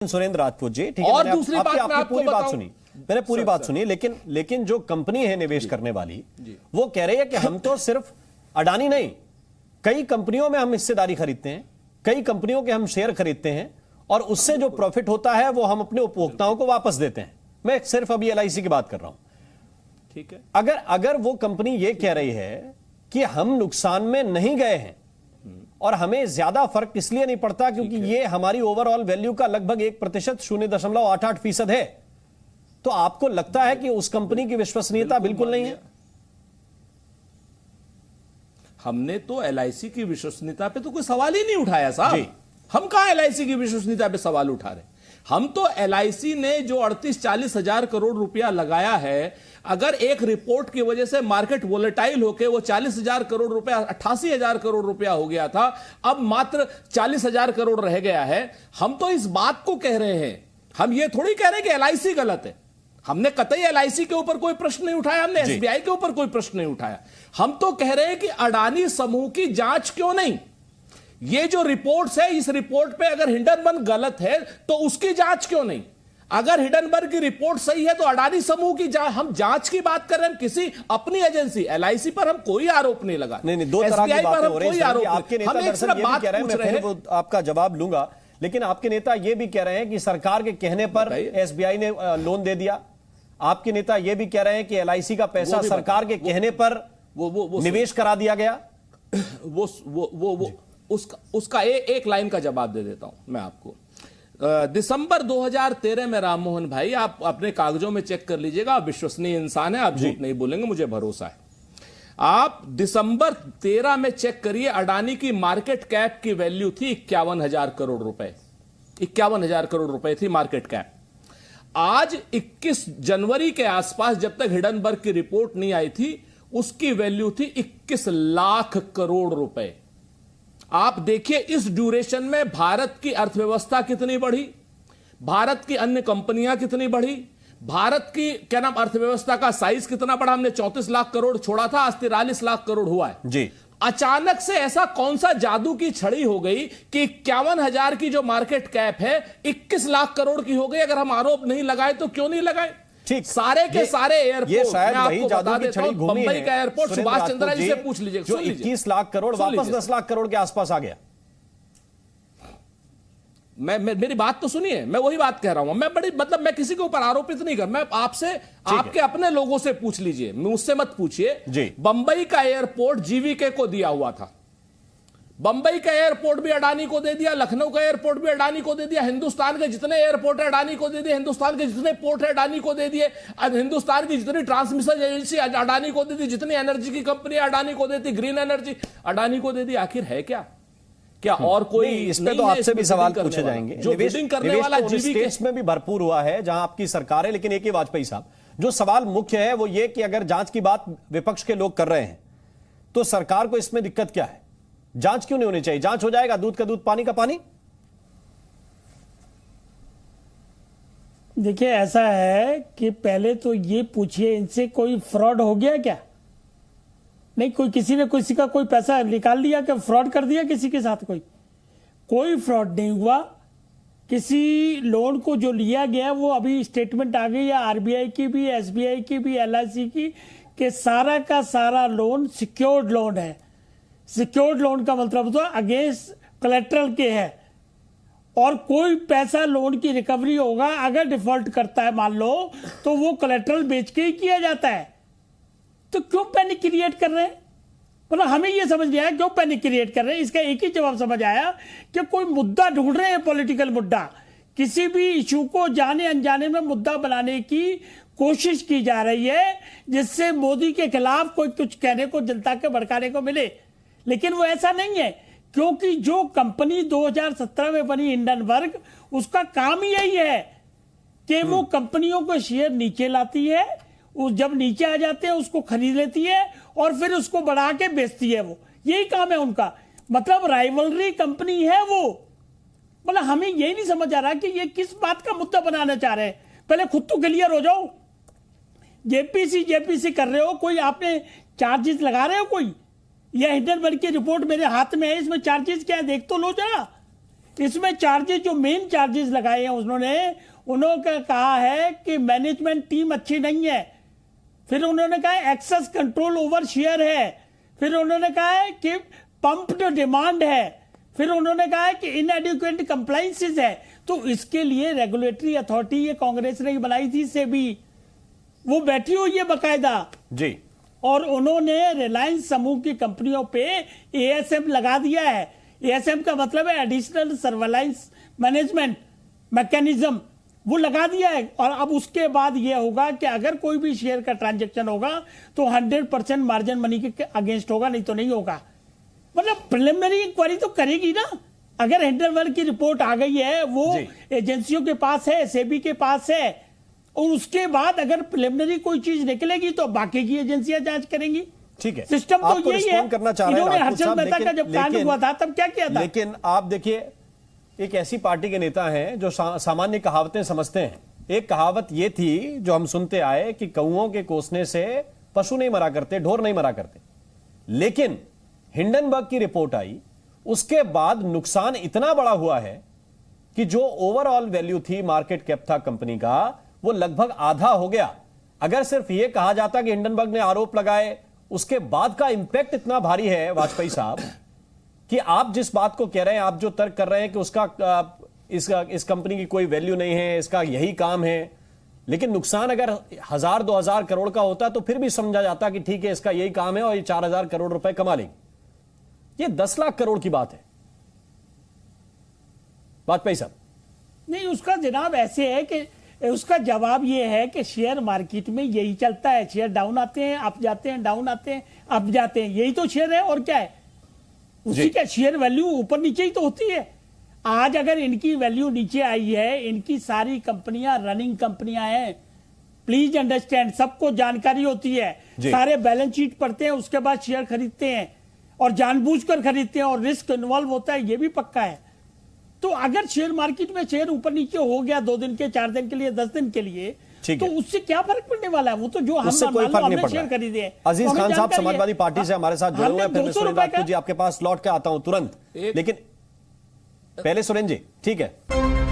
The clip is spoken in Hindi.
सुरेंद्र राजपूत जी, ठीक है। और दूसरी बात मैं आपको पूरी बात बताऊं, सुनी, मैंने पूरी बात सुनी, लेकिन जो कंपनी है निवेश करने वाली, वो कह रही है कि हम तो सिर्फ अडानी नहीं, कई कंपनियों में हम हिस्सेदारी खरीदते हैं, कई कंपनियों के हम शेयर खरीदते हैं और उससे जो प्रॉफिट होता है वो हम अपने उपभोक्ताओं को वापस देते हैं। मैं सिर्फ अभी एलआईसी की बात कर रहा हूं। ठीक है, अगर वो कंपनी ये कह रही है कि हम नुकसान में नहीं गए हैं और हमें ज्यादा फर्क इसलिए नहीं पड़ता क्योंकि ये हमारी ओवरऑल वैल्यू का लगभग 1%, 0.88% है, तो आपको लगता है कि उस कंपनी की विश्वसनीयता बिल्कुल नहीं है? हमने तो एलआईसी की विश्वसनीयता पे तो कोई सवाल ही नहीं उठाया साहब। हम कहां एलआईसी की विश्वसनीयता पे सवाल उठा रहे? हम तो एलआईसी ने जो 38-40 हजार करोड़ रुपया लगाया है, अगर एक रिपोर्ट की वजह से मार्केट वोलेटाइल होकर वो 40 हजार करोड़ रुपया 88 हजार करोड़ रुपया हो गया था, अब मात्र 40 हजार करोड़ रह गया है। हम तो इस बात को कह रहे हैं, हम ये थोड़ी कह रहे हैं कि एलआईसी गलत है। हमने कतई एलआईसी के ऊपर कोई प्रश्न नहीं उठाया, हमने एसबीआई के ऊपर कोई प्रश्न नहीं उठाया। हम तो कह रहे हैं कि अडानी समूह की जांच क्यों नहीं? ये जो रिपोर्ट्स है, इस रिपोर्ट पे अगर हिंडनबर्ग गलत है तो उसकी जांच क्यों नहीं? अगर हिंडनबर्ग की रिपोर्ट सही है तो अडानी समूह की हम जांच की बात कर रहे हैं। किसी अपनी एजेंसी एलआईसी पर हम कोई आरोप नहीं लगा, नहीं, दो तरह की बातें हो रही हैं। आपके नेता दरअसल ये भी कह रहे हैं, मैं फिर वो आपका जवाब लूंगा, लेकिन आपके नेता ये भी कह रहे हैं कि सरकार के कहने पर एसबीआई ने लोन दे दिया। आपके नेता ये भी कह रहे हैं कि एलआईसी का पैसा सरकार के कहने पर निवेश करा दिया गया। उसका एक लाइन का जवाब दे देता हूं मैं आपको। दिसंबर 2013 में राममोहन भाई, आप अपने कागजों में चेक कर लीजिएगा, आप विश्वसनीय इंसान है, आप झूठ नहीं बोलेंगे, मुझे भरोसा है। आप दिसंबर 13 में चेक करिए, अडानी की मार्केट कैप की वैल्यू थी 51,000 करोड़ रुपए। 51,000 करोड़ रुपए थी मार्केट कैप। आज 21 जनवरी के आसपास, जब तक हिंडनबर्ग की रिपोर्ट नहीं आई थी, उसकी वैल्यू थी 21 लाख करोड़ रुपए। आप देखिए इस ड्यूरेशन में भारत की अर्थव्यवस्था कितनी बढ़ी, भारत की अन्य कंपनियां कितनी बढ़ी, भारत की क्या नाम अर्थव्यवस्था का साइज कितना बढ़ा। हमने 34 लाख करोड़ छोड़ा था, आज 43 लाख करोड़ हुआ है जी। अचानक से ऐसा कौन सा जादू की छड़ी हो गई कि 51,000 की जो मार्केट कैप है 21 लाख करोड़ की हो गई? अगर हम आरोप नहीं लगाए तो क्यों नहीं लगाए? ठीक, सारे के सारे एयरपोर्ट, ये शायद वही जादू की छड़ी घूमी है। बंबई का एयरपोर्ट सुभाष चंद्रा जी से पूछ लीजिए, जो 21 लाख करोड़ वापस 10 लाख करोड़ के आसपास आ गया। मेरी बात तो सुनिए, मैं वही बात कह रहा हूं। मैं किसी के ऊपर आरोपित नहीं कर, मैं आपसे आपके अपने लोगों से पूछ लीजिए, मुझसे मत पूछिए। बंबई का एयरपोर्ट जीवीके को दिया हुआ था, बंबई का एयरपोर्ट भी अडानी को दे दिया, लखनऊ का एयरपोर्ट भी अडानी को दे दिया, हिंदुस्तान के जितने एयरपोर्ट है अडानी को दे दिए, हिंदुस्तान के जितने पोर्ट है अडानी को दे दिए, हिंदुस्तान की जितनी ट्रांसमिशन एजेंसी अडानी को दे दी, जितनी एनर्जी की कंपनी अडानी को देती, ग्रीन एनर्जी अडानी को दे दी। आखिर है क्या और कोई? इस पे तो आपसे भी सवाल पूछे जाएंगे। जो बिल्डिंग करने वाला स्टेट्स में भी भरपूर हुआ है जहां आपकी सरकार है, लेकिन एक ही वाजपेयी साहब, जो सवाल मुख्य है वो ये कि अगर जांच की बात विपक्ष के लोग कर रहे हैं तो सरकार को इसमें दिक्कत क्या है? जांच क्यों नहीं होनी चाहिए? जांच हो जाएगा, दूध का दूध पानी का पानी। देखिए, ऐसा है कि पहले तो ये पूछिए, इनसे कोई फ्रॉड हो गया क्या? नहीं, किसी ने किसी का कोई पैसा निकाल लिया क्या? फ्रॉड कर दिया किसी के साथ? कोई फ्रॉड नहीं हुआ। किसी लोन को जो लिया गया वो अभी स्टेटमेंट आ गई है आरबीआई की भी, एसबीआई की भी, एलआईसी की, कि सारा का सारा लोन सिक्योर्ड लोन है। सिक्योर्ड लोन का मतलब तो अगेंस्ट कोलैटरल के है, और कोई पैसा लोन की रिकवरी होगा अगर डिफॉल्ट करता है मान लो, तो वो कोलैटरल बेच के ही किया जाता है। तो क्यों पैनिक क्रिएट कर रहे हैं? मतलब हमें यह समझ नहीं आया क्यों पैनिक क्रिएट कर रहे हैं। इसका एक ही जवाब समझ आया कि कोई मुद्दा ढूंढ रहे हैं, पॉलिटिकल मुद्दा। किसी भी इशू को जाने अनजाने में मुद्दा बनाने की कोशिश की जा रही है, जिससे मोदी के खिलाफ कोई कुछ कहने को, जनता के भड़काने को मिले। लेकिन वो ऐसा नहीं है, क्योंकि जो कंपनी 2017 में बनी हिंडनबर्ग, उसका काम ही यही है कि वो कंपनियों को शेयर नीचे लाती है, जब नीचे आ जाते हैं उसको खरीद लेती है और फिर उसको बढ़ा के बेचती है। वो यही काम है उनका। मतलब राइवलरी कंपनी है वो। मतलब हमें यही नहीं समझ आ रहा कि ये किस बात का मुद्दा बनाना चाह रहे हैं। पहले खुद तो क्लियर हो जाओ। जेपीसी कर रहे हो, कोई आपने चार्जेस लगा रहे हो कोई? यह हिंडनबर्ग की रिपोर्ट मेरे हाथ में है, इसमें चार्जेस क्या है देख तो लो जरा। इसमें चार्जेस, जो मेन चार्जेस लगाए हैं उन्होंने कहा है कि मैनेजमेंट टीम अच्छी नहीं है, फिर उन्होंने कहा एक्सेस कंट्रोल ओवर शेयर है, फिर उन्होंने कहा है कि पंप्ड डिमांड है, फिर उन्होंने कहा है कि इनएडिक्वेट कंप्लायंसेस है। तो इसके लिए रेगुलेटरी अथॉरिटी ये कांग्रेस ने बनाई थी, सेबी, वो बैठी हुई है बकायदा जी, और उन्होंने रिलायंस समूह की कंपनियों पे एएसएम लगा दिया है। एएसएम का मतलब है एडिशनल सर्वेलांस मैनेजमेंट मैकेनिज्म, वो लगा दिया है। और अब उसके बाद यह होगा कि अगर कोई भी शेयर का ट्रांजैक्शन होगा तो 100% मार्जिन मनी के अगेंस्ट होगा, नहीं तो नहीं होगा। मतलब प्रिलिमिनरी इंक्वायरी तो करेगी ना। अगर हिंडनबर्ग की रिपोर्ट आ गई है, वो एजेंसियों के पास है, सेबी के पास है, और उसके बाद अगर प्रिलिमिनरी कोई चीज निकलेगी तो बाकी की एजेंसियां जांच करेंगी। ठीक है, सिस्टम तो यही है। करना चाह रहे हैं इन्होंने राजपूत हर्षद साहब, मेहता का जब कांड हुआ था तब क्या किया था? लेकिन आप देखिए, एक ऐसी पार्टी के नेता हैं जो सामान्य कहावतें समझते हैं। एक कहावत ये थी जो हम सुनते आए कि कौओं के कोसने से पशु नहीं मरा करते, ढोर नहीं मरा करते। लेकिन हिंडनबर्ग की रिपोर्ट आई, उसके बाद नुकसान इतना बड़ा हुआ है कि जो ओवरऑल वैल्यू थी, मार्केट कैप था कंपनी का, वो लगभग आधा हो गया। अगर सिर्फ यह कहा जाता कि हिंडनबर्ग ने आरोप लगाए, उसके बाद का इंपैक्ट इतना भारी है वाजपेयी साहब, कि आप जिस बात को कह रहे हैं, आप जो तर्क कर रहे हैं कि उसका इस कंपनी की कोई वैल्यू नहीं है, इसका यही काम है, लेकिन नुकसान अगर 1000-2000 करोड़ का होता तो फिर भी समझा जाता कि ठीक है, इसका यही काम है और ये 4000 करोड़ रुपए कमा लेंगे। ये 10 लाख करोड़ की बात है वाजपेयी साहब। नहीं, उसका जनाब ऐसे है कि उसका जवाब ये है कि शेयर मार्केट में यही चलता है, शेयर डाउन आते हैं, अप जाते हैं, डाउन आते हैं, अप जाते हैं, यही तो शेयर है। और क्या है, उसी का शेयर वैल्यू ऊपर नीचे ही तो होती है। आज अगर इनकी वैल्यू नीचे आई है, इनकी सारी कंपनियां रनिंग कंपनियां हैं, प्लीज अंडरस्टैंड, सबको जानकारी होती है, सारे बैलेंस शीट पढ़ते हैं, उसके बाद शेयर खरीदते हैं और जानबूझकर खरीदते हैं और रिस्क इन्वॉल्व होता है, ये भी पक्का है। तो अगर शेयर मार्केट में शेयर ऊपर नीचे हो गया 2 दिन के, 4 दिन के लिए, 10 दिन के लिए, तो उससे क्या फर्क पड़ने वाला है? वो तो जो हम शेयर खरीदे हैं। अजीज खान साहब समाजवादी पार्टी से हमारे साथ जुड़े हुए हैं। फिर सुरेंद्र राजपूत जी आपके पास लौट के आता हूं तुरंत, लेकिन पहले सुरेंद्र जी, ठीक है।